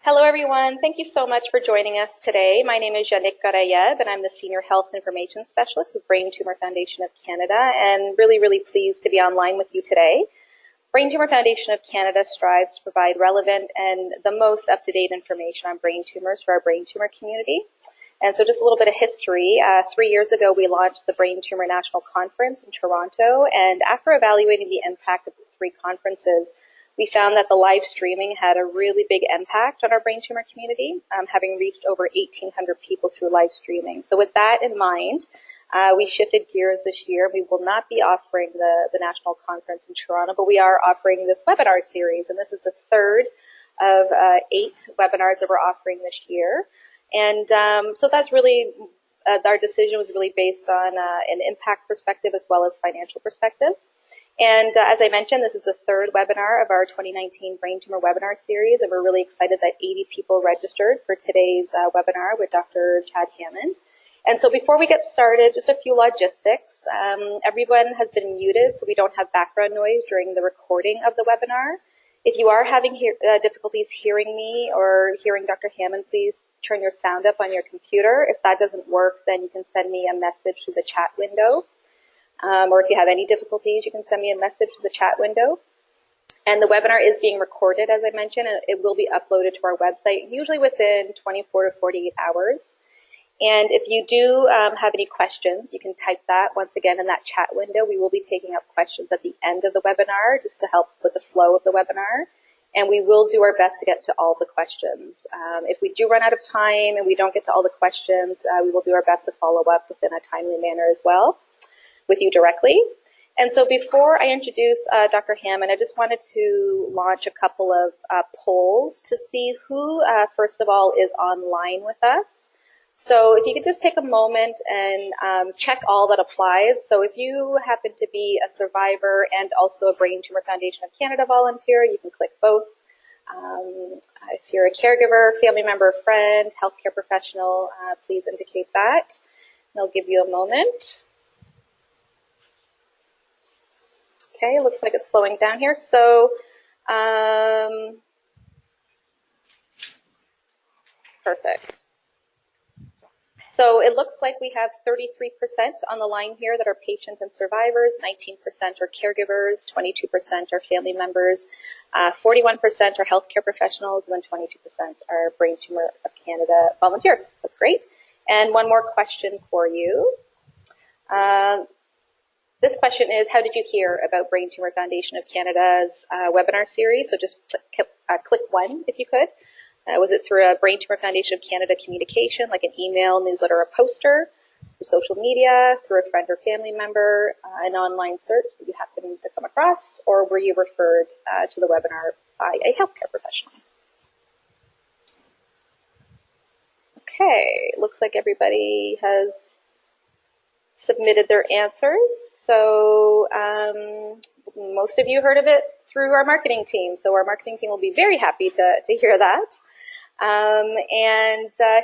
Hello, everyone. Thank you so much for joining us today. My name is Janik Garayev, and I'm the Senior Health Information Specialist with Brain Tumour Foundation of Canada, and really pleased to be online with you today. Brain Tumour Foundation of Canada strives to provide relevant and the most up-to-date information on brain tumors for our brain tumor community. And so just a little bit of history. 3 years ago, we launched the Brain Tumour National Conference in Toronto, and after evaluating the impact of the 3 conferences, we found that the live streaming had a really big impact on our brain tumor community, having reached over 1,800 people through live streaming. So with that in mind, we shifted gears this year. We will not be offering the national conference in Toronto, but we are offering this webinar series, and this is the 3rd of 8 webinars that we're offering this year. And so that's really, our decision was really based on an impact perspective as well as financial perspective. And as I mentioned, this is the 3rd webinar of our 2019 Brain Tumour Webinar Series, and we're really excited that 80 people registered for today's webinar with Dr. Chad Hammond. And so before we get started, just a few logistics. Everyone has been muted, so we don't have background noise during the recording of the webinar. If you are having difficulties hearing me or hearing Dr. Hammond, please turn your sound up on your computer. If that doesn't work, then you can send me a message through the chat window. Or if you have any difficulties, you can send me a message to the chat window. And the webinar is being recorded, as I mentioned, and it will be uploaded to our website, usually within 24 to 48 hours. And if you do have any questions, you can type that once again in that chat window. We will be taking up questions at the end of the webinar just to help with the flow of the webinar. And we will do our best to get to all the questions. If we do run out of time and we don't get to all the questions, we will do our best to follow up within a timely manner as well with you directly. And so before I introduce Dr. Hammond, I just wanted to launch a couple of polls to see who, first of all, is online with us. So if you could just take a moment and check all that applies. So if you happen to be a survivor and also a Brain Tumour Foundation of Canada volunteer, you can click both. If you're a caregiver, family member, friend, healthcare professional, please indicate that. And I'll give you a moment. Okay, it looks like it's slowing down here. So, perfect. So it looks like we have 33% on the line here that are patients and survivors, 19% are caregivers, 22% are family members, 41% are healthcare professionals, and then 22% are Brain Tumour of Canada volunteers. That's great. And one more question for you. This question is, how did you hear about Brain Tumour Foundation of Canada's webinar series? So just click 1 if you could. Was it through a Brain Tumour Foundation of Canada communication, like an email, newsletter, or poster, through social media, through a friend or family member, an online search that you happened to come across, or were you referred to the webinar by a healthcare professional? Okay, looks like everybody has submitted their answers. So most of you heard of it through our marketing team. So our marketing team will be very happy to hear that.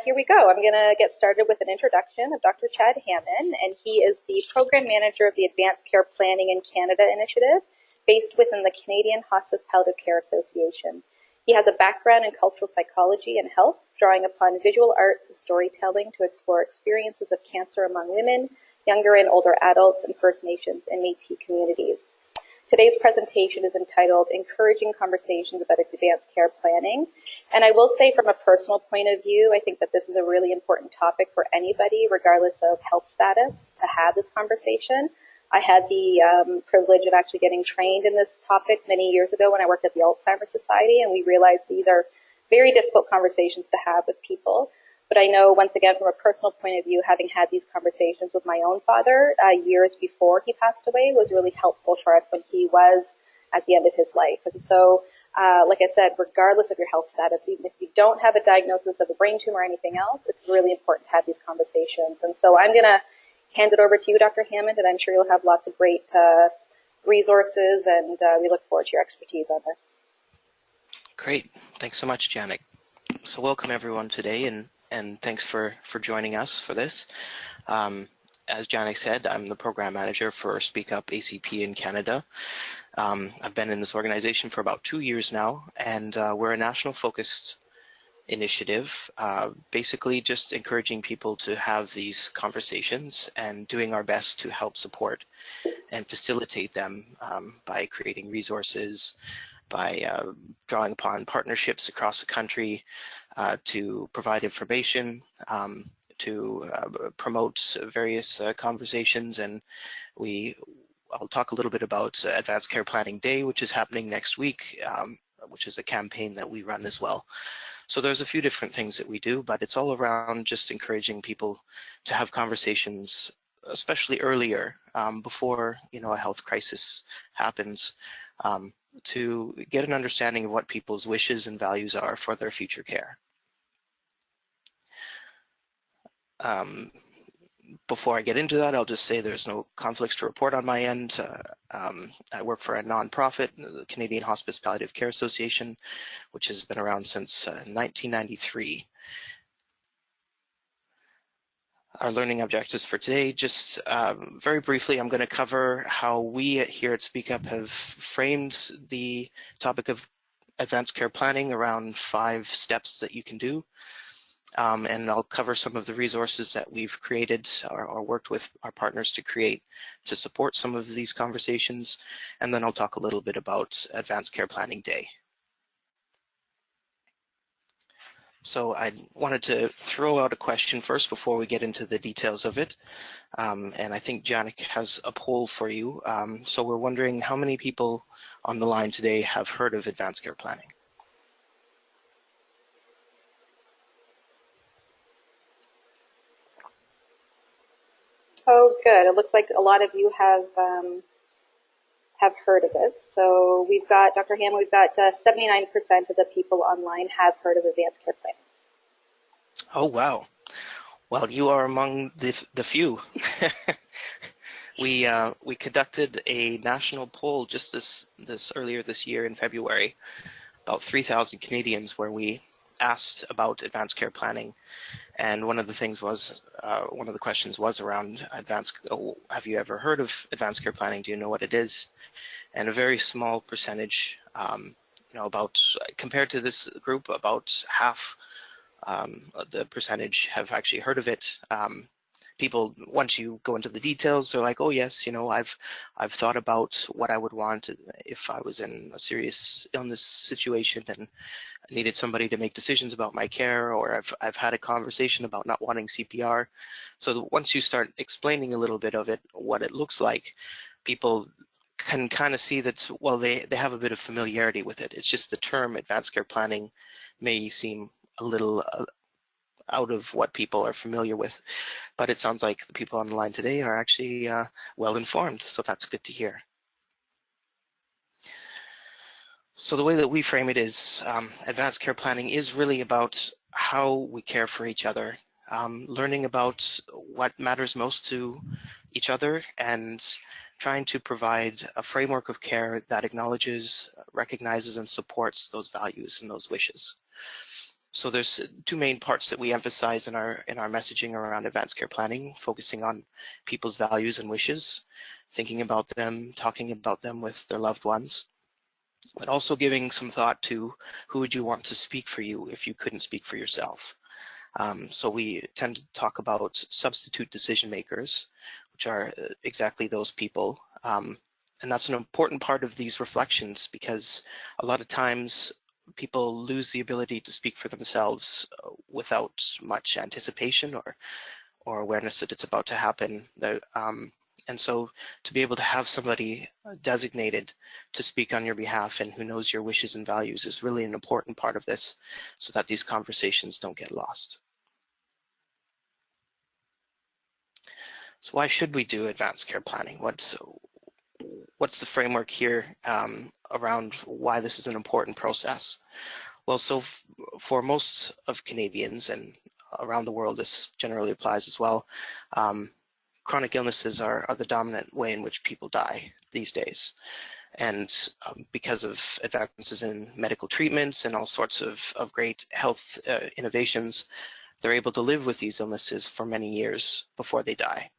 Here we go. I'm going to get started with an introduction of Dr. Chad Hammond, and he is the Program Manager of the Advanced Care Planning in Canada initiative, based within the Canadian Hospice Palliative Care Association. He has a background in cultural psychology and health, drawing upon visual arts and storytelling to explore experiences of cancer among women, younger and older adults, and First Nations and Métis communities. Today's presentation is entitled Encouraging Conversations About Advanced Care Planning. And I will say from a personal point of view, I think that this is a really important topic for anybody, regardless of health status, to have this conversation. I had the privilege of actually getting trained in this topic many years ago when I worked at the Alzheimer's Society, and we realized these are very difficult conversations to have with people. But I know, once again, from a personal point of view, having had these conversations with my own father years before he passed away was really helpful for us when he was at the end of his life. And so, like I said, regardless of your health status, even if you don't have a diagnosis of a brain tumor or anything else, it's really important to have these conversations. And so I'm going to hand it over to you, Dr. Hammond, and I'm sure you'll have lots of great resources, and we look forward to your expertise on this. Great. Thanks so much, Janik. So welcome everyone today, and thanks for joining us for this. As Janik said, I'm the program manager for Speak Up ACP in Canada. I've been in this organization for about 2 years now, and we're a national focused initiative, basically just encouraging people to have these conversations and doing our best to help support and facilitate them by creating resources, by drawing upon partnerships across the country to provide information, to promote various conversations. And I'll talk a little bit about Advanced Care Planning Day, which is happening next week, which is a campaign that we run as well. So there's a few different things that we do, but it's all around just encouraging people to have conversations, especially earlier, before a health crisis happens, to get an understanding of what people's wishes and values are for their future care. Before I get into that, I'll just say there's no conflicts to report on my end. I work for a nonprofit, the Canadian Hospice Palliative Care Association, which has been around since 1993. Our learning objectives for today, just very briefly, I'm going to cover how we here at Speak Up have framed the topic of advanced care planning around 5 steps that you can do. And I'll cover some of the resources that we've created or worked with our partners to create to support some of these conversations. And then I'll talk a little bit about Advanced Care Planning Day. So I wanted to throw out a question first before we get into the details of it. And I think Janik has a poll for you. So we're wondering how many people on the line today have heard of advanced care planning? Oh, good. It looks like a lot of you have heard of it. So we've got, Dr. Hammond, we've got 79% of the people online have heard of advanced care planning. Oh, wow. Well, you are among the few. We conducted a national poll just this earlier this year in February, about 3,000 Canadians, where we asked about advanced care planning. And one of the things was, one of the questions was around have you ever heard of advanced care planning? Do you know what it is? And a very small percentage, about, compared to this group, about half the percentage have actually heard of it. People, once you go into the details, they're like, oh yes, I've thought about what I would want if I was in a serious illness situation and needed somebody to make decisions about my care, or I've had a conversation about not wanting CPR. So once you start explaining a little bit of it, what it looks like, people can kind of see that, well, they have a bit of familiarity with it. It's just the term advanced care planning may seem a little out of what people are familiar with, but it sounds like the people on the line today are actually well informed, so that's good to hear. So the way that we frame it is advanced care planning is really about how we care for each other, learning about what matters most to each other, and trying to provide a framework of care that acknowledges, recognizes, and supports those values and those wishes. So there's 2 main parts that we emphasize in our messaging around advanced care planning, focusing on people's values and wishes, thinking about them, talking about them with their loved ones, but also giving some thought to who would you want to speak for you if you couldn't speak for yourself. So we tend to talk about substitute decision makers, which are exactly those people. And that's an important part of these reflections, because a lot of times people lose the ability to speak for themselves without much anticipation or awareness that it's about to happen. And so to be able to have somebody designated to speak on your behalf and who knows your wishes and values is really an important part of this, so that these conversations don't get lost. So why should we do advanced care planning? What's the framework here around why this is an important process? Well, so for most of Canadians, and around the world this generally applies as well, chronic illnesses are the dominant way in which people die these days. And because of advances in medical treatments and all sorts of great health innovations, they're able to live with these illnesses for many years before they die.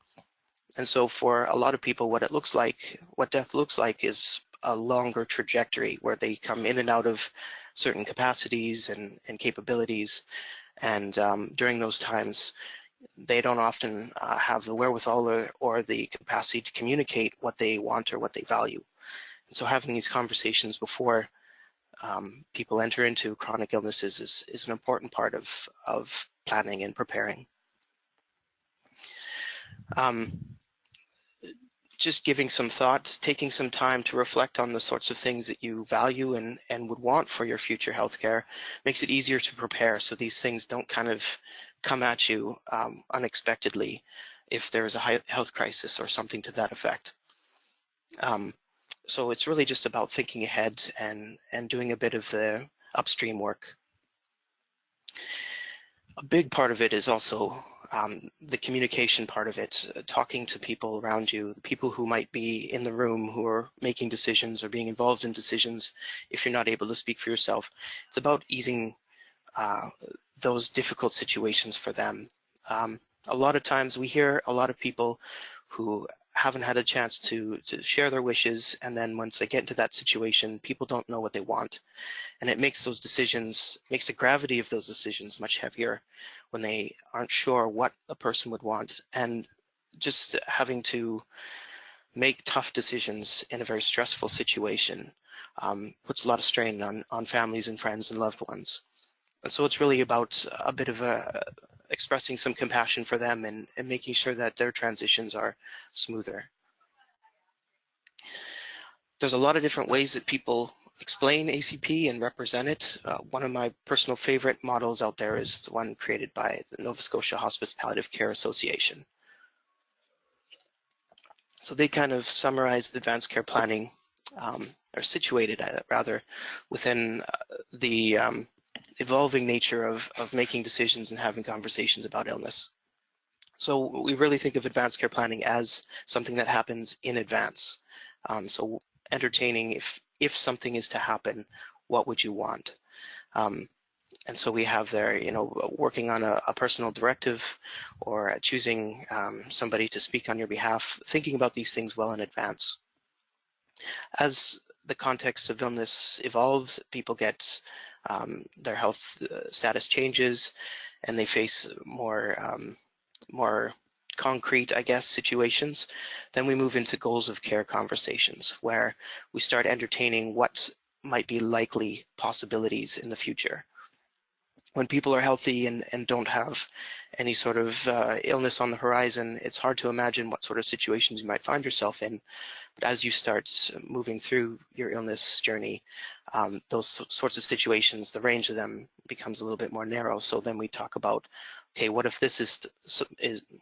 And so for a lot of people, what death looks like is a longer trajectory where they come in and out of certain capacities and capabilities. And during those times, they don't often have the wherewithal or the capacity to communicate what they want or what they value. And so having these conversations before people enter into chronic illnesses is an important part of planning and preparing. Just giving some thought, taking some time to reflect on the sorts of things that you value and would want for your future healthcare makes it easier to prepare, so these things don't kind of come at you unexpectedly if there's a health crisis or something to that effect. So it's really just about thinking ahead and doing a bit of the upstream work. A big part of it is also the communication part of it, talking to people around you, the people who might be in the room who are making decisions or being involved in decisions if you're not able to speak for yourself. It's about easing those difficult situations for them. A lot of times we hear a lot of people who haven't had a chance to share their wishes, and then once they get into that situation, people don't know what they want. And it makes those decisions, makes the gravity of those decisions much heavier when they aren't sure what a person would want. And just having to make tough decisions in a very stressful situation puts a lot of strain on families and friends and loved ones. And so it's really about a bit of expressing some compassion for them and making sure that their transitions are smoother. There's a lot of different ways that people explain ACP and represent it. One of my personal favorite models out there is the one created by the Nova Scotia Hospice Palliative Care Association. So they kind of summarize advanced care planning, or situated rather, within the evolving nature of making decisions and having conversations about illness. So we really think of advanced care planning as something that happens in advance. So entertaining, if something is to happen, what would you want? And so we have there, you know, working on a personal directive or choosing somebody to speak on your behalf, thinking about these things well in advance. As the context of illness evolves, people get their health status changes, and they face more concrete, I guess, situations. Then we move into goals of care conversations, where we start entertaining what might be likely possibilities in the future. When people are healthy and don't have any sort of illness on the horizon, it's hard to imagine what sort of situations you might find yourself in. But as you start moving through your illness journey, those sorts of situations, the range of them becomes a little bit more narrow. So then we talk about, okay, what if this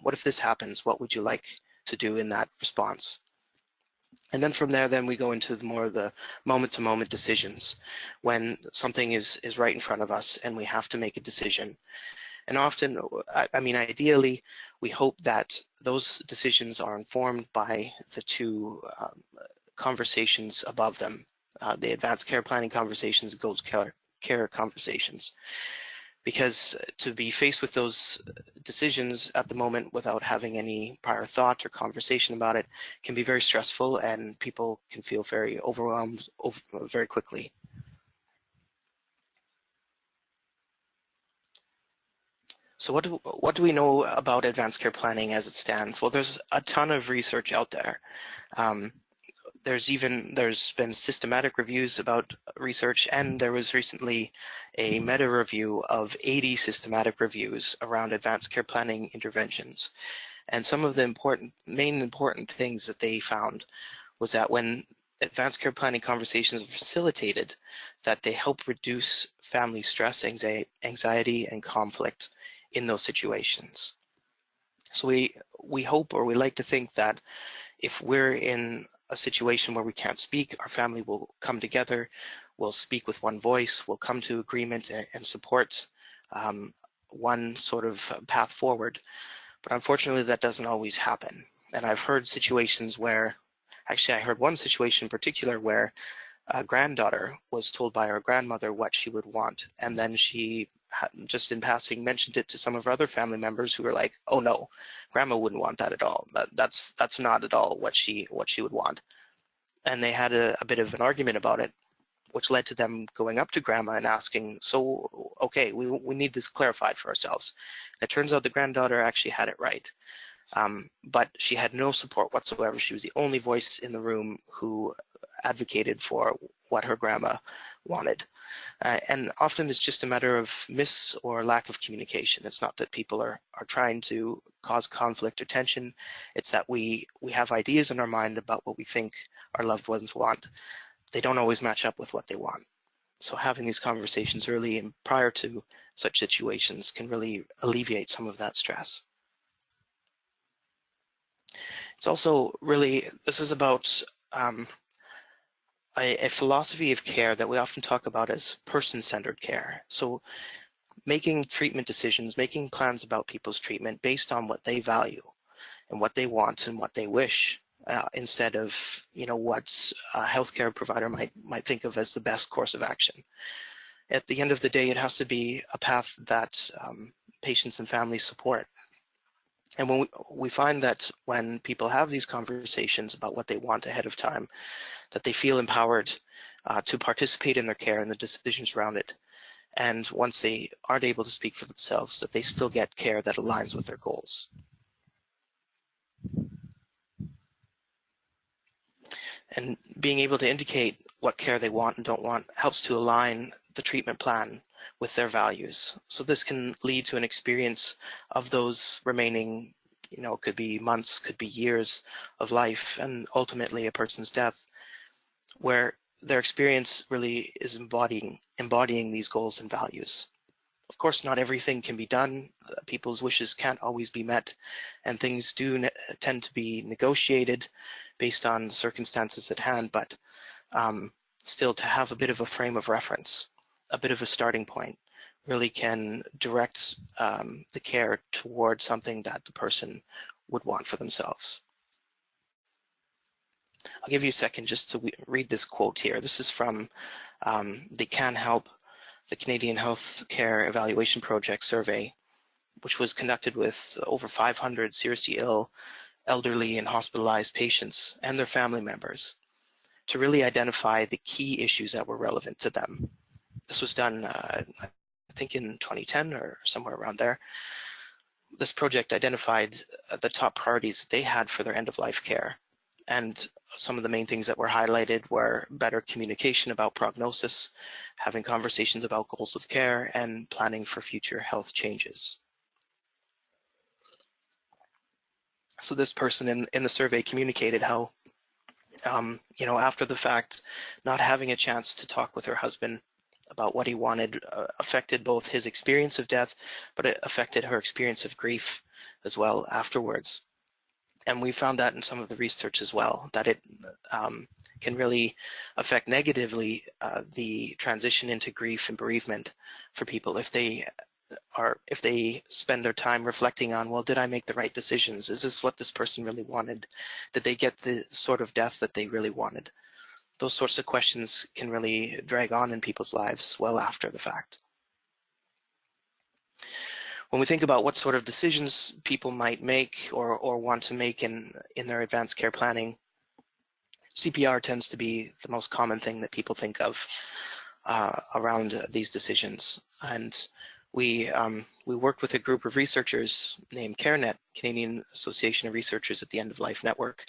what if this happens? What would you like to do in that response? And then from there, then we go into more of the moment-to-moment decisions, when something is right in front of us and we have to make a decision. And often, I mean, ideally, we hope that those decisions are informed by the two conversations above them, the advanced care planning conversations, goals care conversations. Because to be faced with those decisions at the moment without having any prior thought or conversation about it can be very stressful, and people can feel very overwhelmed very quickly. So what do we know about advanced care planning as it stands? Well, there's a ton of research out there. There's been systematic reviews about research, and there was recently a meta review of 80 systematic reviews around advanced care planning interventions. And some of the main important things that they found was that when advanced care planning conversations are facilitated, that they help reduce family stress, anxiety, and conflict in those situations. So we hope, or we like to think, that if we're in a situation where we can't speak, our family will come together, will speak with one voice, will come to agreement and support one sort of path forward. But unfortunately, that doesn't always happen. And I've heard situations where, actually I heard one situation in particular where a granddaughter was told by her grandmother what she would want, and then she just in passing mentioned it to some of her other family members, who were like, "Oh no, grandma wouldn't want that at all. That's not at all what she would want." And they had a bit of an argument about it, which led to them going up to grandma and asking, so, okay, we need this clarified for ourselves. It turns out the granddaughter actually had it right. But she had no support whatsoever. She was the only voice in the room who advocated for what her grandma wanted. And often it's just a matter of miss or lack of communication. It's not that people are trying to cause conflict or tension. It's that we have ideas in our mind about what we think our loved ones want. They don't always match up with what they want. So having these conversations early and prior to such situations can really alleviate some of that stress. It's also really, this is about a philosophy of care that we often talk about as person-centered care. So making treatment decisions, making plans about people's treatment based on what they value and what they want and what they wish, instead of what a healthcare provider might think of as the best course of action. At the end of the day, it has to be a path that patients and families support. And when we find that when people have these conversations about what they want ahead of time, that they feel empowered to participate in their care and the decisions around it. And once they aren't able to speak for themselves, that they still get care that aligns with their goals. And being able to indicate what care they want and don't want helps to align the treatment plan with their values. So this can lead to an experience of those remaining, could be months, could be years of life, and ultimately a person's death, where their experience really is embodying these goals and values. Of course, not everything can be done. People's wishes can't always be met, and things do tend to be negotiated based on circumstances at hand, but still to have a bit of a frame of reference, a bit of a starting point, really can direct the care toward something that the person would want for themselves. I'll give you a second just to read this quote here. This is from the Can Help, the Canadian Healthcare Evaluation Project survey, which was conducted with over 500 seriously ill, elderly, and hospitalized patients and their family members to really identify the key issues that were relevant to them. This was done, I think, in 2010 or somewhere around there. This project identified the top priorities they had for their end-of-life care. And some of the main things that were highlighted were better communication about prognosis, having conversations about goals of care, and planning for future health changes. So this person in the survey communicated how, after the fact, not having a chance to talk with her husband about what he wanted affected both his experience of death, but it affected her experience of grief as well afterwards. And we found that in some of the research as well, that it can really affect negatively the transition into grief and bereavement for people if they spend their time reflecting on, well, did I make the right decisions? Is this what this person really wanted? Did they get the sort of death that they really wanted? Those sorts of questions can really drag on in people's lives well after the fact. When we think about what sort of decisions people might make or want to make in their advanced care planning, CPR tends to be the most common thing that people think of around these decisions. And we worked with a group of researchers named CareNet, Canadian Association of Researchers at the End of Life Network,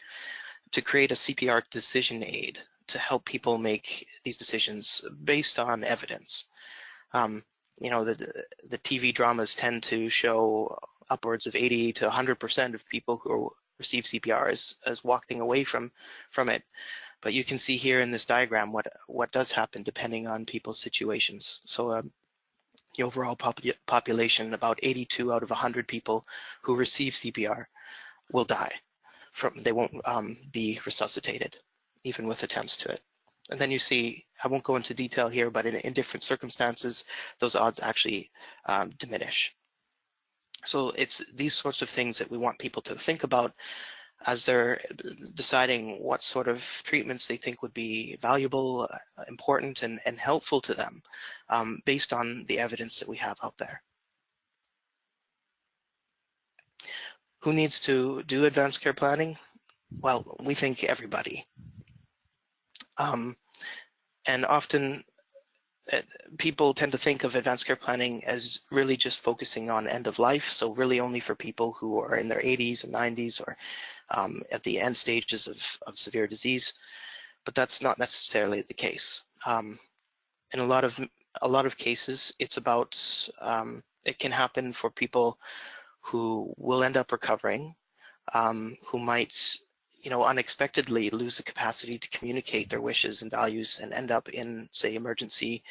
to create a CPR decision aid to help people make these decisions based on evidence. The TV dramas tend to show upwards of 80 to 100% of people who receive CPR as walking away from it. But you can see here in this diagram what does happen depending on people's situations. So the overall population, about 82 out of 100 people who receive CPR will die. They won't be resuscitated, even with attempts to it. And then you see, I won't go into detail here, but in different circumstances, those odds actually diminish. So it's these sorts of things that we want people to think about as they're deciding what sort of treatments they think would be valuable, important, and helpful to them based on the evidence that we have out there. Who needs to do advanced care planning? Well, we think everybody. And often people tend to think of advanced care planning as really just focusing on end of life, so really only for people who are in their 80s and 90s or at the end stages of severe disease, but that's not necessarily the case. In a lot of cases, it's about, it can happen for people who will end up recovering, who might, unexpectedly lose the capacity to communicate their wishes and values and end up in, say, emergency,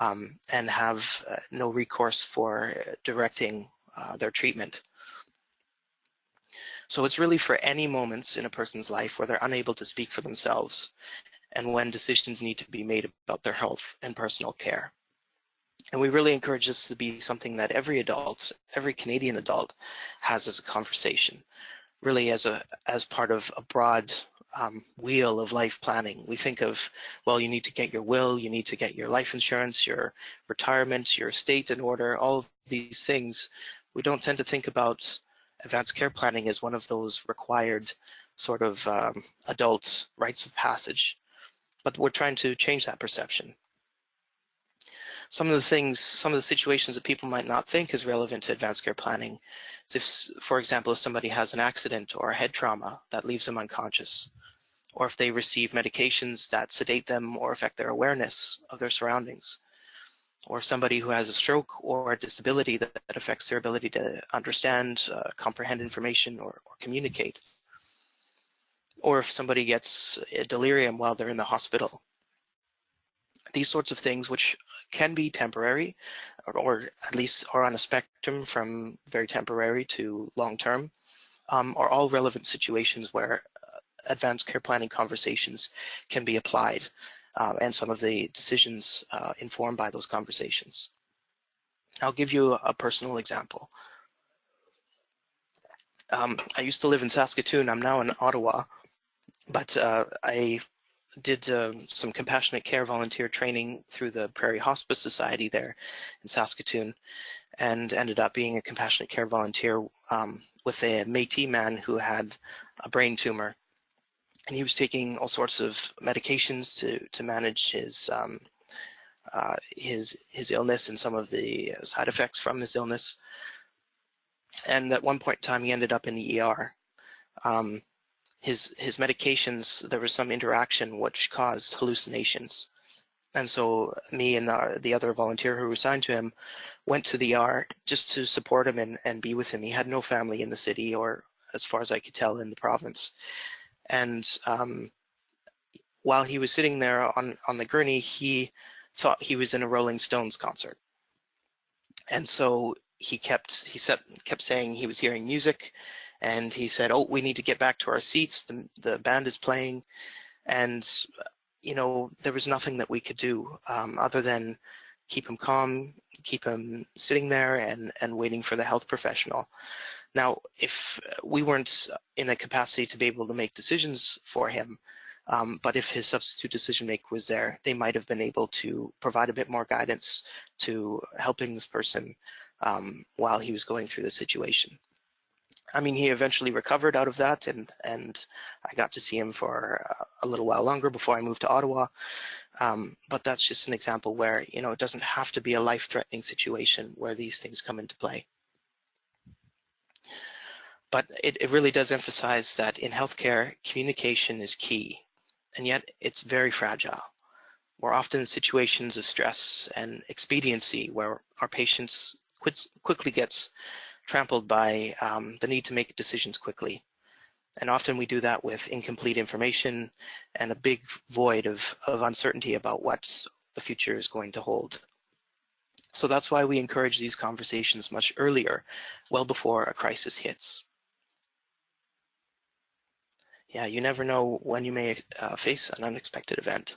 and have no recourse for directing their treatment. So it's really for any moments in a person's life where they're unable to speak for themselves and when decisions need to be made about their health and personal care. And we really encourage this to be something that every adult, every Canadian adult, has as a conversation, really as part of a broad wheel of life planning. We think of, well, you need to get your will, you need to get your life insurance, your retirement, your estate in order, all of these things. We don't tend to think about advanced care planning as one of those required sort of adult rites of passage, but we're trying to change that perception. Some of the situations that people might not think is relevant to advanced care planning is if, for example, if somebody has an accident or a head trauma that leaves them unconscious, or if they receive medications that sedate them or affect their awareness of their surroundings, or somebody who has a stroke or a disability that affects their ability to understand, comprehend information, or communicate, or if somebody gets a delirium while they're in the hospital. These sorts of things, which can be temporary, or at least are on a spectrum from very temporary to long-term, are all relevant situations where advanced care planning conversations can be applied, and some of the decisions informed by those conversations. I'll give you a personal example. I used to live in Saskatoon. I'm now in Ottawa, but I did some compassionate care volunteer training through the Prairie Hospice Society there in Saskatoon, and ended up being a compassionate care volunteer with a Métis man who had a brain tumor, and he was taking all sorts of medications to manage his illness and some of the side effects from his illness. And at one point in time, he ended up in the ER. His medications, there was some interaction which caused hallucinations. And so me and the other volunteer who was assigned to him went to the ER just to support him and be with him. He had no family in the city, or as far as I could tell, in the province. And while he was sitting there on the gurney, he thought he was in a Rolling Stones concert. And so he kept saying he was hearing music, and he said, "Oh, we need to get back to our seats. The band is playing." And there was nothing that we could do other than keep him calm, keep him sitting there and waiting for the health professional. Now, if we weren't in a capacity to be able to make decisions for him, but if his substitute decision maker was there, they might have been able to provide a bit more guidance to helping this person while he was going through the situation. I mean, he eventually recovered out of that, and I got to see him for a little while longer before I moved to Ottawa. But that's just an example where, it doesn't have to be a life-threatening situation where these things come into play. But it really does emphasize that in healthcare, communication is key, and yet it's very fragile. We're often in situations of stress and expediency where our patients quickly gets trampled by the need to make decisions quickly. And often we do that with incomplete information and a big void of uncertainty about what the future is going to hold. So that's why we encourage these conversations much earlier, well before a crisis hits. Yeah, you never know when you may face an unexpected event.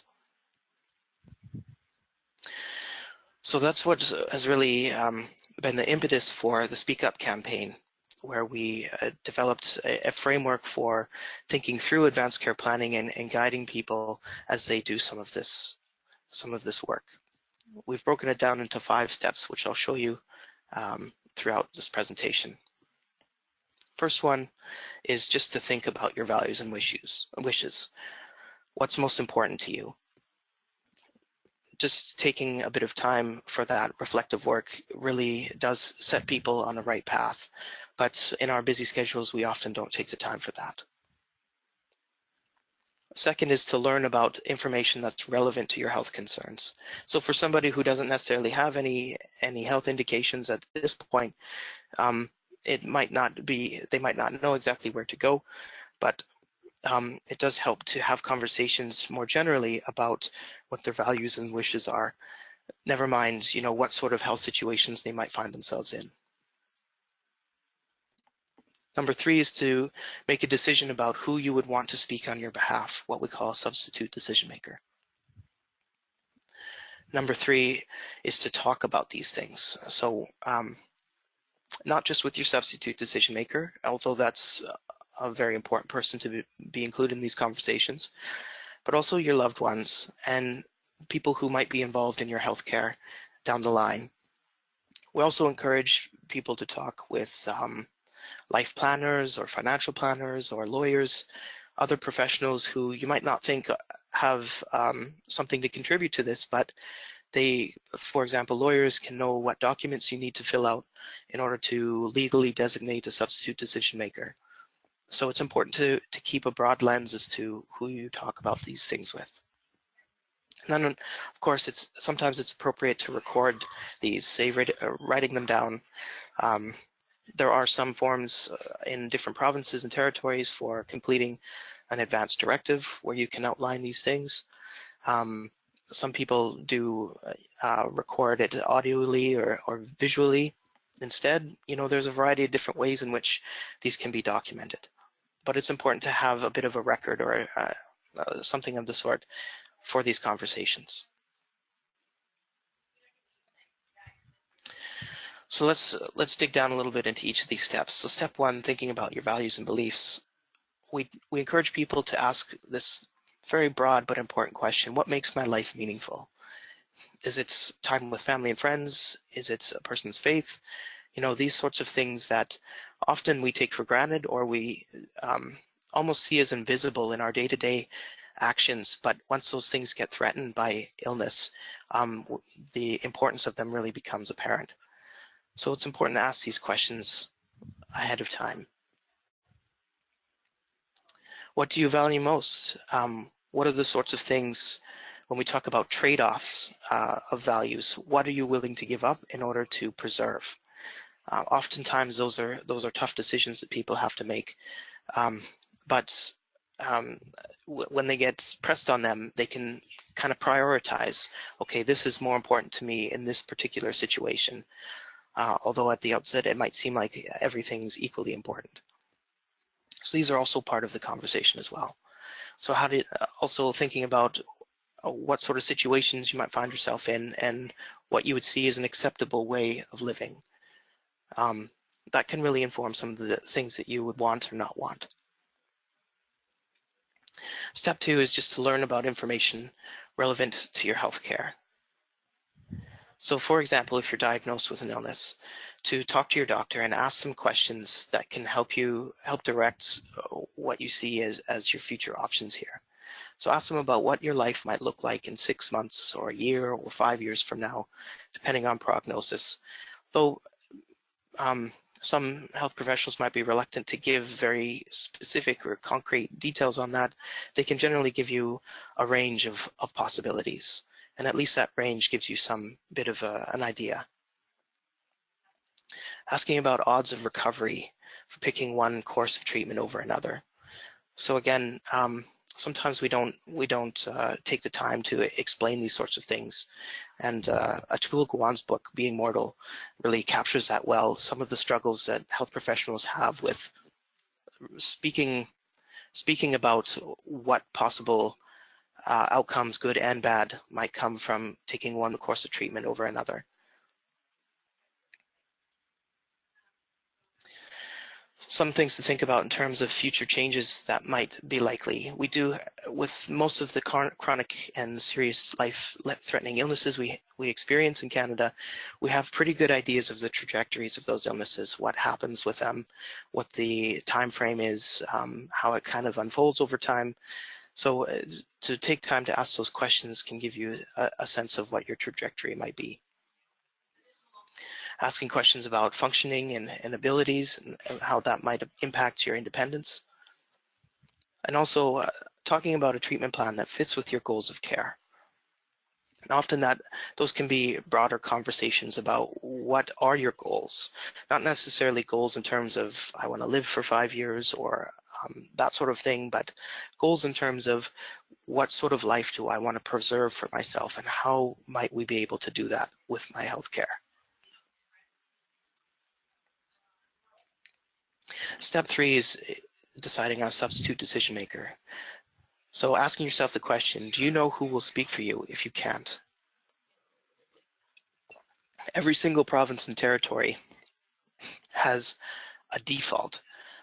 So that's what has really been the impetus for the Speak Up campaign, where we developed a framework for thinking through advanced care planning and guiding people as they do some of this work. We've broken it down into 5 steps, which I'll show you throughout this presentation. First one is just to think about your values and wishes. What's most important to you? just taking a bit of time for that reflective work really does set people on the right path. But in our busy schedules, we often don't take the time for that. Second is to learn about information that's relevant to your health concerns. So for somebody who doesn't necessarily have any health indications at this point, it might not be, they might not know exactly where to go, but it does help to have conversations more generally about what their values and wishes are. Never mind, what sort of health situations they might find themselves in. Number 3 is to make a decision about who you would want to speak on your behalf, what we call a substitute decision maker. Number 3 is to talk about these things. So not just with your substitute decision maker, although that's a very important person to be included in these conversations, but also your loved ones and people who might be involved in your healthcare down the line. We also encourage people to talk with life planners or financial planners or lawyers, other professionals who you might not think have something to contribute to this, but they, for example, lawyers can know what documents you need to fill out in order to legally designate a substitute decision maker. So it's important to keep a broad lens as to who you talk about these things with. And then, of course, sometimes it's appropriate to record these, say, writing them down. There are some forms in different provinces and territories for completing an advance directive where you can outline these things. Some people do record it audioly or visually instead. There's a variety of different ways in which these can be documented. But it's important to have a bit of a record or something of the sort for these conversations. So let's dig down a little bit into each of these steps. So step 1, thinking about your values and beliefs. We encourage people to ask this very broad but important question: what makes my life meaningful? Is it time with family and friends? Is it a person's faith? These sorts of things that often we take for granted or we almost see as invisible in our day-to-day actions, but once those things get threatened by illness, the importance of them really becomes apparent. So it's important to ask these questions ahead of time. What do you value most? What are the sorts of things, when we talk about trade-offs of values, what are you willing to give up in order to preserve? Oftentimes those are tough decisions that people have to make, but when they get pressed on them, they can kind of prioritize, okay, this is more important to me in this particular situation, although at the outset it might seem like everything's equally important. So these are also part of the conversation as well. So also thinking about what sort of situations you might find yourself in and what you would see as an acceptable way of living. That can really inform some of the things that you would want or not want. Step 2 is just to learn about information relevant to your healthcare. So for example, if you're diagnosed with an illness, to talk to your doctor and ask some questions that can help direct what you see as your future options here. So ask them about what your life might look like in 6 months or a year or 5 years from now, depending on prognosis. Though some health professionals might be reluctant to give very specific or concrete details on that, they can generally give you a range of possibilities. And at least that range gives you some bit of an idea. Asking about odds of recovery for picking one course of treatment over another. So again, sometimes we don't take the time to explain these sorts of things. And Atul Gawan's book, Being Mortal, really captures that well. Some of the struggles that health professionals have with speaking about what possible outcomes, good and bad, might come from taking one course of treatment over another. Some things to think about in terms of future changes that might be likely. We do, with most of the chronic and serious life-threatening illnesses we experience in Canada, we have pretty good ideas of the trajectories of those illnesses, what happens with them, what the time frame is, how it kind of unfolds over time. So to take time to ask those questions can give you a sense of what your trajectory might be. Asking questions about functioning and abilities and how that might impact your independence. And also talking about a treatment plan that fits with your goals of care. And often those can be broader conversations about what are your goals, not necessarily goals in terms of I want to live for 5 years or that sort of thing, but goals in terms of what sort of life do I want to preserve for myself and how might we be able to do that with my healthcare. Step 3 is deciding on a substitute decision maker. So asking yourself the question, do you know who will speak for you if you can't? Every single province and territory has a default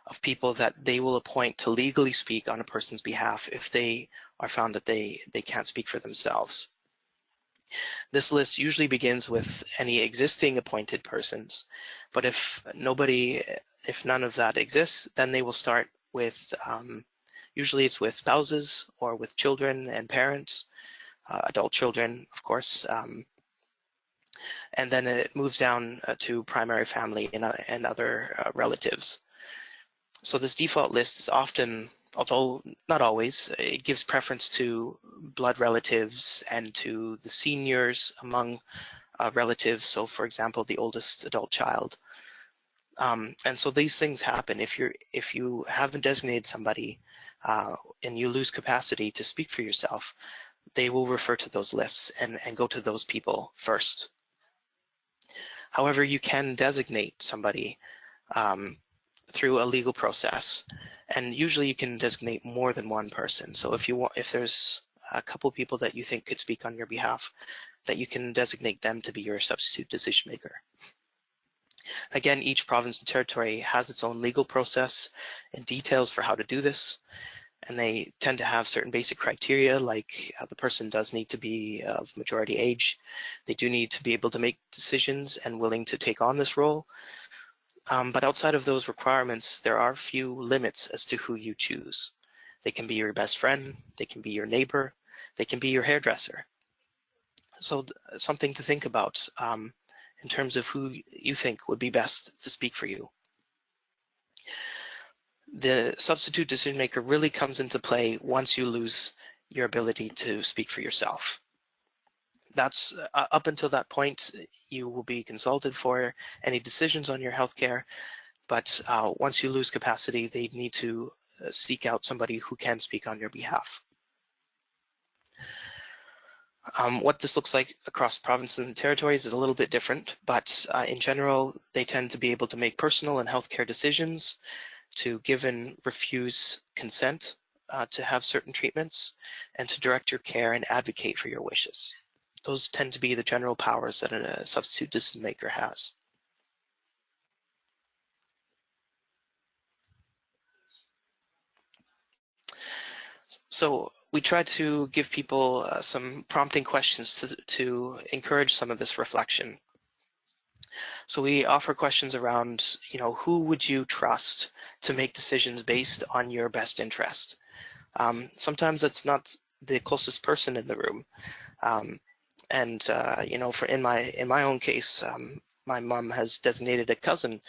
of people that they will appoint to legally speak on a person's behalf if they are found that they can't speak for themselves. This list usually begins with any existing appointed persons, but if none of that exists, then they will start with, usually it's with spouses or with children and parents, adult children, of course, and then it moves down to primary family and other relatives. So this default list is often, although not always, it gives preference to blood relatives and to the seniors among relatives. So for example, the oldest adult child. And so these things happen if you haven't designated somebody and you lose capacity to speak for yourself, they will refer to those lists and go to those people first. However, you can designate somebody through a legal process, and usually you can designate more than one person. So if there's a couple people that you think could speak on your behalf, that you can designate them to be your substitute decision maker. Again, each province and territory has its own legal process and details for how to do this, and they tend to have certain basic criteria, like the person does need to be of majority age. They do need to be able to make decisions and willing to take on this role. But outside of those requirements, there are few limits as to who you choose. They can be your best friend, they can be your neighbor, they can be your hairdresser. So something to think about in terms of who you think would be best to speak for you. The substitute decision maker really comes into play once you lose your ability to speak for yourself. That's up until that point, you will be consulted for any decisions on your healthcare, but once you lose capacity, they need to seek out somebody who can speak on your behalf. What this looks like across provinces and territories is a little bit different, but in general, they tend to be able to make personal and healthcare decisions, to give and refuse consent to have certain treatments, and to direct your care and advocate for your wishes. Those tend to be the general powers that a substitute decision maker has. So we try to give people some prompting questions to encourage some of this reflection. So we offer questions around, who would you trust to make decisions based on your best interest? Sometimes that's not the closest person in the room. In my own case, my mom has designated a cousin,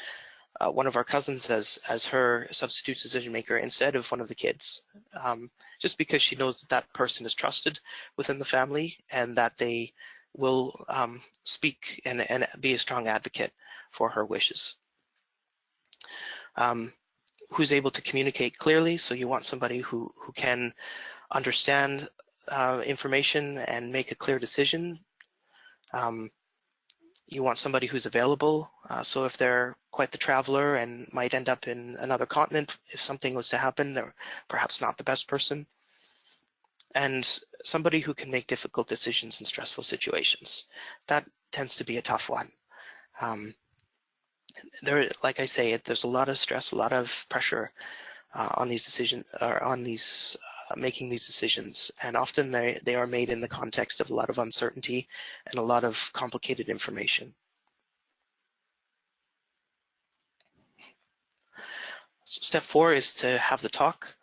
one of our cousins, as her substitute decision maker instead of one of the kids, just because she knows that person is trusted within the family and that they will speak and be a strong advocate for her wishes. Who's able to communicate clearly? So you want somebody who can understand information and make a clear decision. You want somebody who's available. So if they're quite the traveler and might end up in another continent, if something was to happen, they're perhaps not the best person. And somebody who can make difficult decisions in stressful situations. That tends to be a tough one. Like I say, there's a lot of stress, a lot of pressure on these decisions, or on these making these decisions, and often they are made in the context of a lot of uncertainty and a lot of complicated information. So step 4 is to have the talk.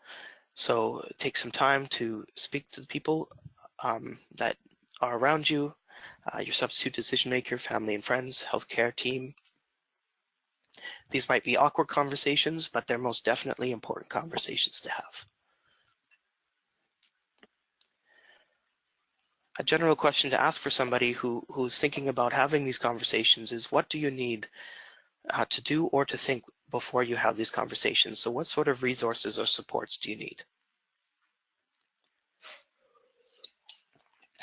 So take some time to speak to the people that are around you, your substitute decision maker, family and friends, healthcare team. These might be awkward conversations, but they're most definitely important conversations to have. A general question to ask for somebody who's thinking about having these conversations is, what do you need to do or to think before you have these conversations? So what sort of resources or supports do you need?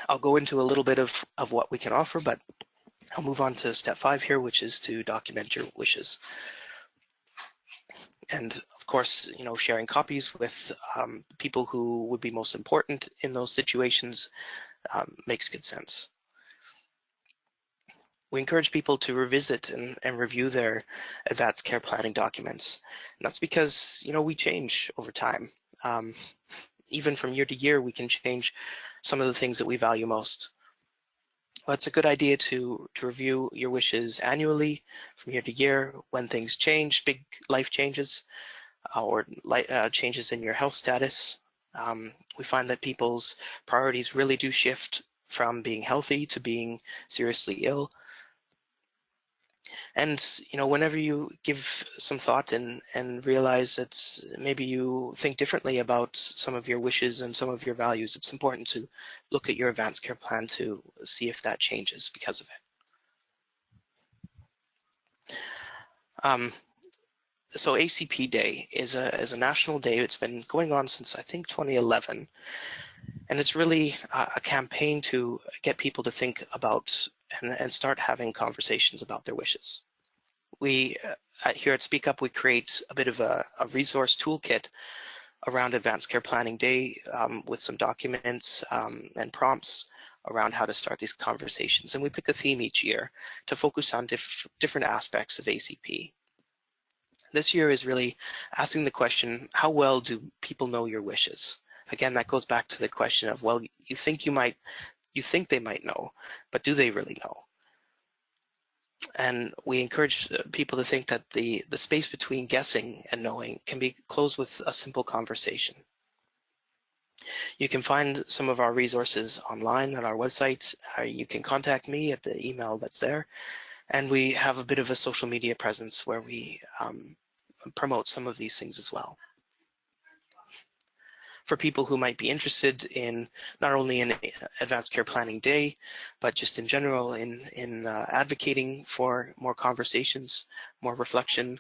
I'll go into a little bit of what we can offer, but I'll move on to step 5 here, which is to document your wishes. And of course, sharing copies with people who would be most important in those situations makes good sense. We encourage people to revisit and review their advanced care planning documents. And that's because, we change over time. Even from year to year, we can change some of the things that we value most. Well, it's a good idea to review your wishes annually from year to year when things change, big life changes, or changes in your health status. We find that people's priorities really do shift from being healthy to being seriously ill. And whenever you give some thought and realize that maybe you think differently about some of your wishes and some of your values, it's important to look at your advanced care plan to see if that changes because of it. So ACP Day is a national day. It's been going on since I think 2011, and it's really a campaign to get people to think about and start having conversations about their wishes. We here at Speak Up, we create a bit of a resource toolkit around Advanced Care Planning Day with some documents and prompts around how to start these conversations. And we pick a theme each year to focus on different aspects of ACP. This year is really asking the question, how well do people know your wishes? Again, that goes back to the question of, well, you think they might know, but do they really know? And we encourage people to think that the space between guessing and knowing can be closed with a simple conversation. You can find some of our resources online on our website. You can contact me at the email that's there. And we have a bit of a social media presence where we promote some of these things as well. For people who might be interested in not only in Advanced Care Planning Day, but just in general in advocating for more conversations, more reflection,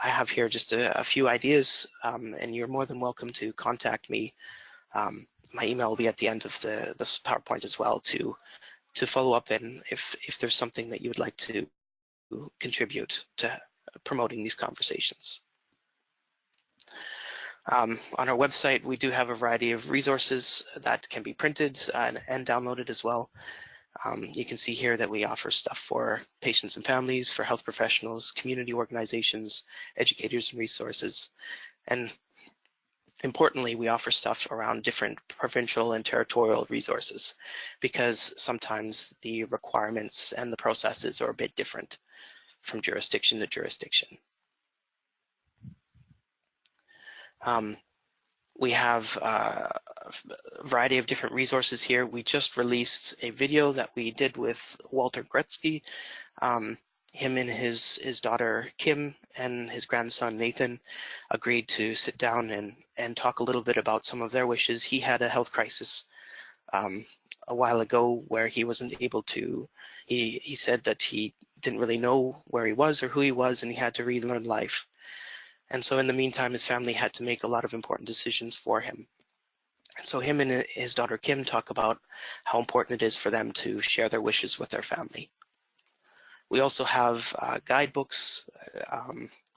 I have here just a few ideas, and you're more than welcome to contact me. My email will be at the end of this PowerPoint as well to follow up, and if there's something that you would like to contribute to promoting these conversations. On our website, we do have a variety of resources that can be printed and downloaded as well. You can see here that we offer stuff for patients and families, for health professionals, community organizations, educators and resources. And importantly, we offer stuff around different provincial and territorial resources because sometimes the requirements and the processes are a bit different from jurisdiction to jurisdiction. We have a variety of different resources here. We just released a video that we did with Walter Gretzky. Him and his daughter Kim and his grandson Nathan agreed to sit down and talk a little bit about some of their wishes. He had a health crisis a while ago where he wasn't able to, he said that he didn't really know where he was or who he was, and he had to relearn life. And so in the meantime, his family had to make a lot of important decisions for him. So him and his daughter Kim talk about how important it is for them to share their wishes with their family. We also have guidebooks.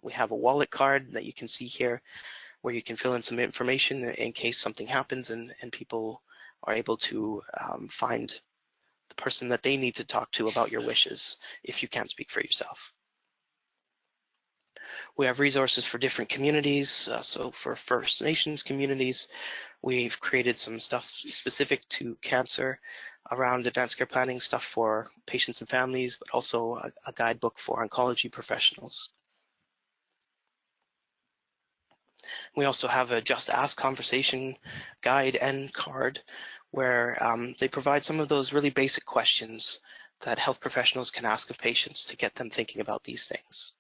We have a wallet card that you can see here where you can fill in some information in case something happens and people are able to find the person that they need to talk to about your wishes if you can't speak for yourself. We have resources for different communities. So for First Nations communities, we've created some stuff specific to cancer around advanced care planning, stuff for patients and families, but also a guidebook for oncology professionals. We also have a Just Ask conversation guide and card where they provide some of those really basic questions that health professionals can ask of patients to get them thinking about these things.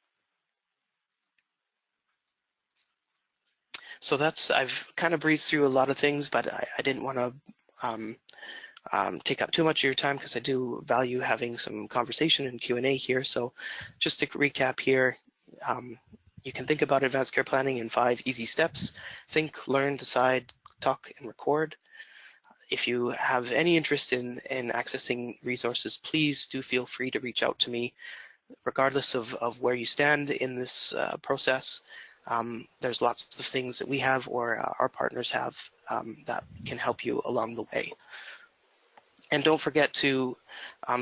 So I've kind of breezed through a lot of things, but I didn't want to take up too much of your time because I do value having some conversation and Q&A here. So just to recap here, you can think about advanced care planning in 5 easy steps. Think, learn, decide, talk, and record. If you have any interest in accessing resources, please do feel free to reach out to me, regardless of where you stand in this process. There's lots of things that we have or our partners have that can help you along the way. And don't forget to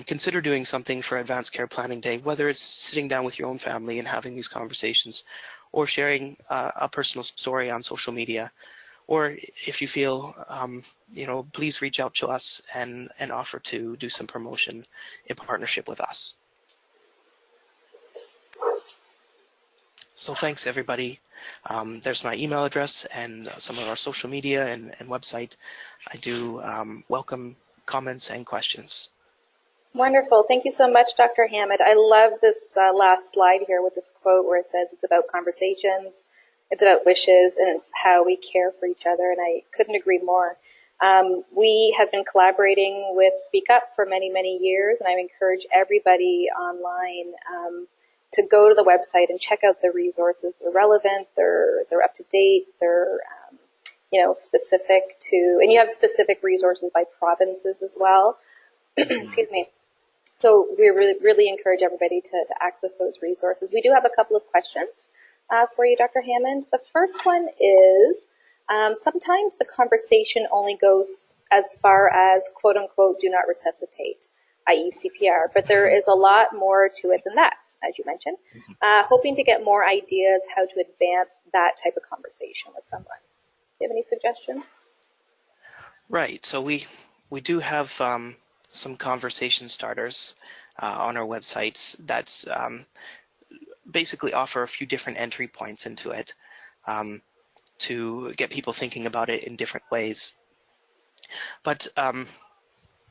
consider doing something for Advanced Care Planning Day, whether it's sitting down with your own family and having these conversations, or sharing a personal story on social media, or if you feel, please reach out to us and offer to do some promotion in partnership with us. So thanks, everybody. There's my email address and some of our social media and website. I do welcome comments and questions. Wonderful. Thank you so much, Dr. Hammond. I love this last slide here with this quote where it says it's about conversations, it's about wishes, and it's how we care for each other, and I couldn't agree more. We have been collaborating with Speak Up for many, many years, and I encourage everybody online to go to the website and check out the resources. They're relevant, they're up to date, they're specific to, and you have specific resources by provinces as well. Excuse me. So we really encourage everybody to access those resources. We do have a couple of questions for you, Dr. Hammond. The first one is, sometimes the conversation only goes as far as, quote unquote, do not resuscitate, i.e. CPR, but there is a lot more to it than that, as you mentioned. Hoping to get more ideas how to advance that type of conversation with someone. Do you have any suggestions? Right. So we do have some conversation starters on our website that's basically offer a few different entry points into it to get people thinking about it in different ways. But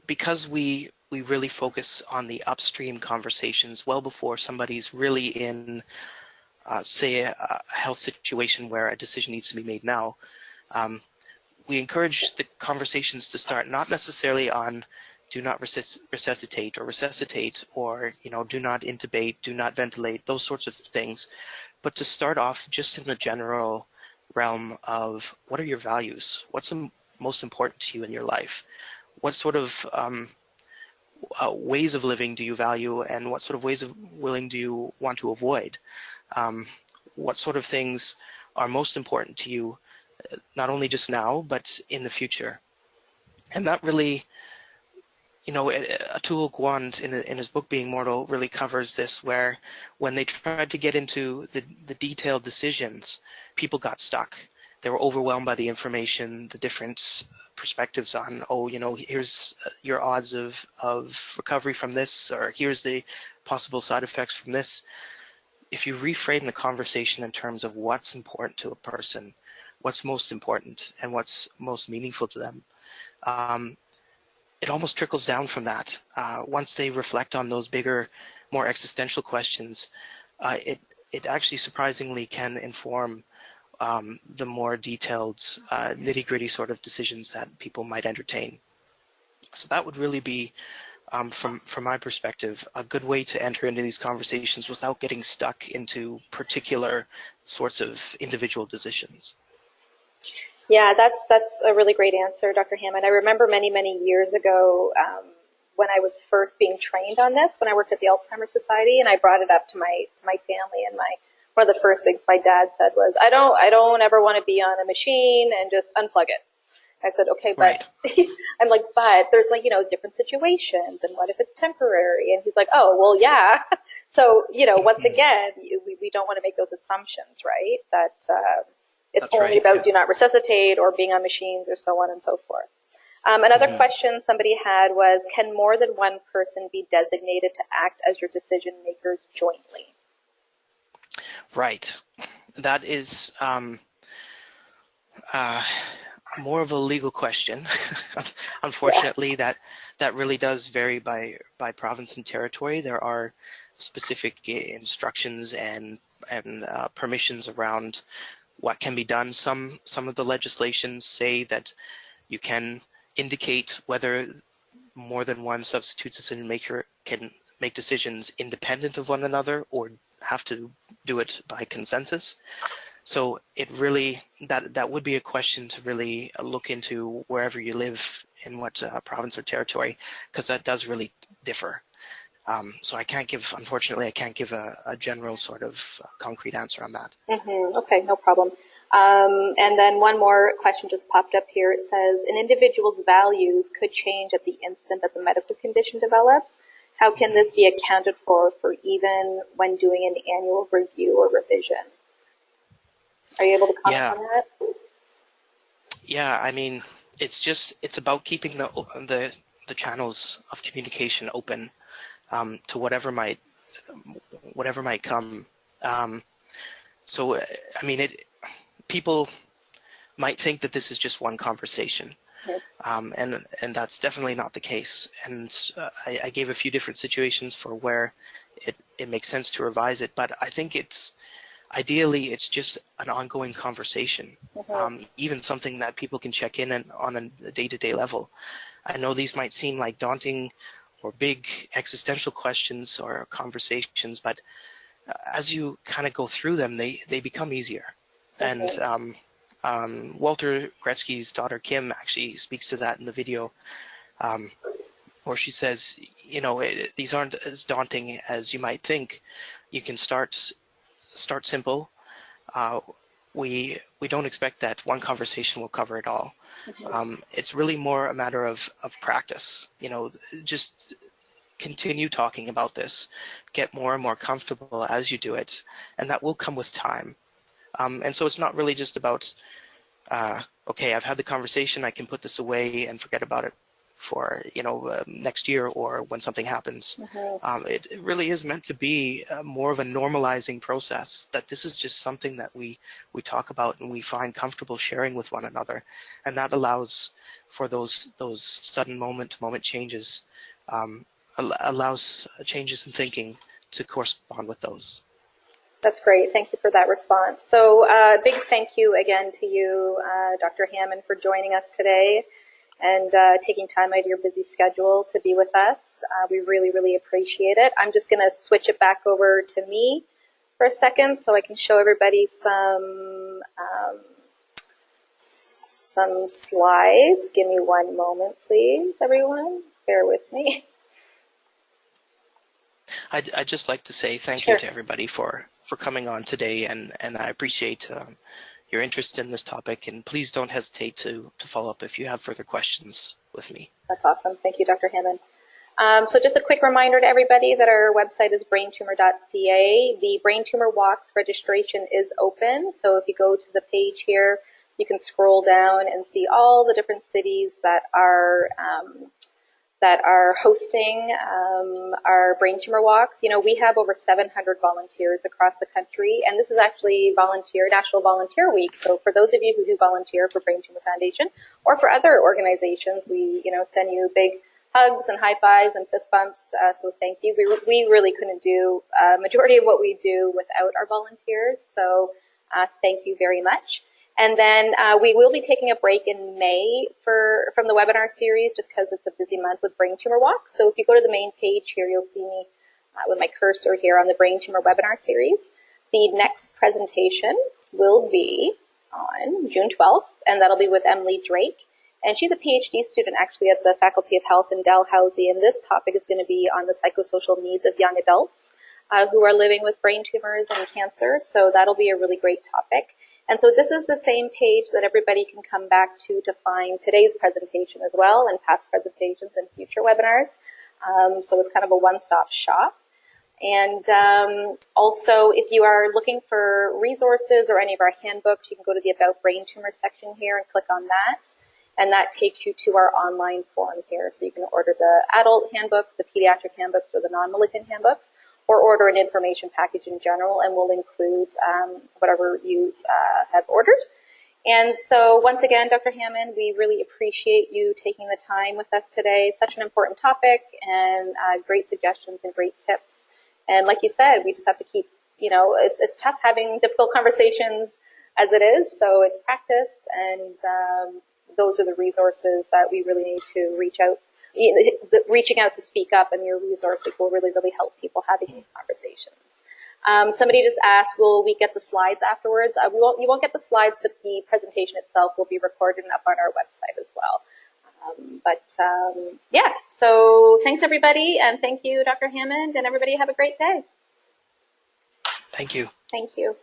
because we really focus on the upstream conversations well before somebody's really in, say, a health situation where a decision needs to be made now, we encourage the conversations to start not necessarily on do not resuscitate or do not intubate, do not ventilate, those sorts of things, but to start off just in the general realm of what are your values? What's most important to you in your life? What sort of ways of living do you value, and what sort of ways of living do you want to avoid? What sort of things are most important to you, not only just now, but in the future? And that really, Atul Gawande in his book Being Mortal really covers this, where when they tried to get into the detailed decisions, people got stuck. They were overwhelmed by the information, the different perspectives on, here's your odds of recovery from this, or here's the possible side effects from this. If you reframe the conversation in terms of what's important to a person, what's most important, and what's most meaningful to them, it almost trickles down from that. Once they reflect on those bigger, more existential questions, it actually surprisingly can inform the more detailed, nitty-gritty sort of decisions that people might entertain. So that would really be, from my perspective, a good way to enter into these conversations without getting stuck into particular sorts of individual decisions. Yeah, that's a really great answer, Dr. Hammond. I remember many, many years ago when I was first being trained on this, when I worked at the Alzheimer's Society, and I brought it up to my family, and one of the first things my dad said was, I don't ever want to be on a machine and just unplug it. I said, okay, but right. I'm like, but there's different situations, and what if it's temporary? And he's like, oh, well, yeah. So, once again, we don't want to make those assumptions, right? That it's That's only right, about do not resuscitate or being on machines or so on and so forth. Another question somebody had was, can more than one person be designated to act as your decision makers jointly? Right. That is more of a legal question. Yeah. Unfortunately, that really does vary by province and territory. There are specific instructions and permissions around what can be done. Some of the legislations say that you can indicate whether more than one substitute decision maker can make decisions independent of one another or have to do it by consensus. So it really, that would be a question to really look into wherever you live in what province or territory, because that does really differ. So I can't give, unfortunately, I can't give a general sort of concrete answer on that. Okay, no problem. And then one more question just popped up here. It says, an individual's values could change at the instant that the medical condition develops. How can this be accounted for even when doing an annual review or revision? Are you able to comment on that? Yeah, I mean, it's about keeping the channels of communication open to whatever might come. So I mean, people might think that this is just one conversation, and that's definitely not the case. And I gave a few different situations for where it makes sense to revise it, but I think ideally it's just an ongoing conversation, even something that people can check in on a day-to-day level. I know these might seem like daunting or big existential questions or conversations, but as you kind of go through them, they become easier. And Walter Gretzky's daughter Kim actually speaks to that in the video, where she says, you know, these aren't as daunting as you might think. You can start simple. We don't expect that one conversation will cover it all. It's really more a matter of practice. You know, just continue talking about this, get more and more comfortable as you do it, and that will come with time. And so it's not really just about, okay, I've had the conversation, I can put this away and forget about it for, you know, next year or when something happens. It really is meant to be more of a normalizing process, that this is just something that we talk about and we find comfortable sharing with one another. And that allows for those sudden moment-to-moment changes, allows changes in thinking to correspond with those. That's great. Thank you for that response. So big thank you again to you, Dr. Hammond, for joining us today and taking time out of your busy schedule to be with us. We really, really appreciate it. I'm just going to switch it back over to me for a second so I can show everybody some slides. Give me one moment, please, everyone. Bear with me. I'd just like to say thank you to everybody for coming on today, and I appreciate your interest in this topic, and please don't hesitate to follow up if you have further questions with me. That's awesome. Thank you, Dr. Hammond. So just a quick reminder to everybody that our website is braintumour.ca. The Brain Tumour Walks registration is open, so if you go to the page here, you can scroll down and see all the different cities that are hosting our Brain Tumour Walks. You know, we have over 700 volunteers across the country, and this is actually National Volunteer Week. So for those of you who do volunteer for Brain Tumour Foundation or for other organizations, we, you know, send you big hugs and high fives and fist bumps. So thank you. We really couldn't do a majority of what we do without our volunteers. So thank you very much. And then we will be taking a break in May from the webinar series, just because it's a busy month with Brain Tumour Walk. So if you go to the main page here, you'll see me with my cursor here on the Brain Tumour Webinar Series. The next presentation will be on June 12th, and that'll be with Emily Drake. And she's a PhD student actually at the Faculty of Health in Dalhousie, and this topic is going to be on the psychosocial needs of young adults who are living with brain tumors and cancer. So that'll be a really great topic. And so this is the same page that everybody can come back to find today's presentation as well, and past presentations and future webinars. So it's kind of a one-stop shop. And also, if you are looking for resources or any of our handbooks, you can go to the About Brain Tumor section here and click on that. And that takes you to our online forum here. So you can order the adult handbooks, the pediatric handbooks, or the non-malignant handbooks, or order an information package in general, and we'll include whatever you have ordered. And so once again, Dr. Hammond, we really appreciate you taking the time with us today. Such an important topic, and great suggestions and great tips. And like you said, we just have to keep, it's tough having difficult conversations as it is. So it's practice, and those are the resources that we really need to reach out. Reaching out to speak up, and your resources will really, really help people having these conversations. Somebody just asked, will we get the slides afterwards? You won't get the slides, but the presentation itself will be recorded and up on our website as well. Yeah, so thanks everybody, and thank you, Dr. Hammond, and everybody have a great day. Thank you. Thank you.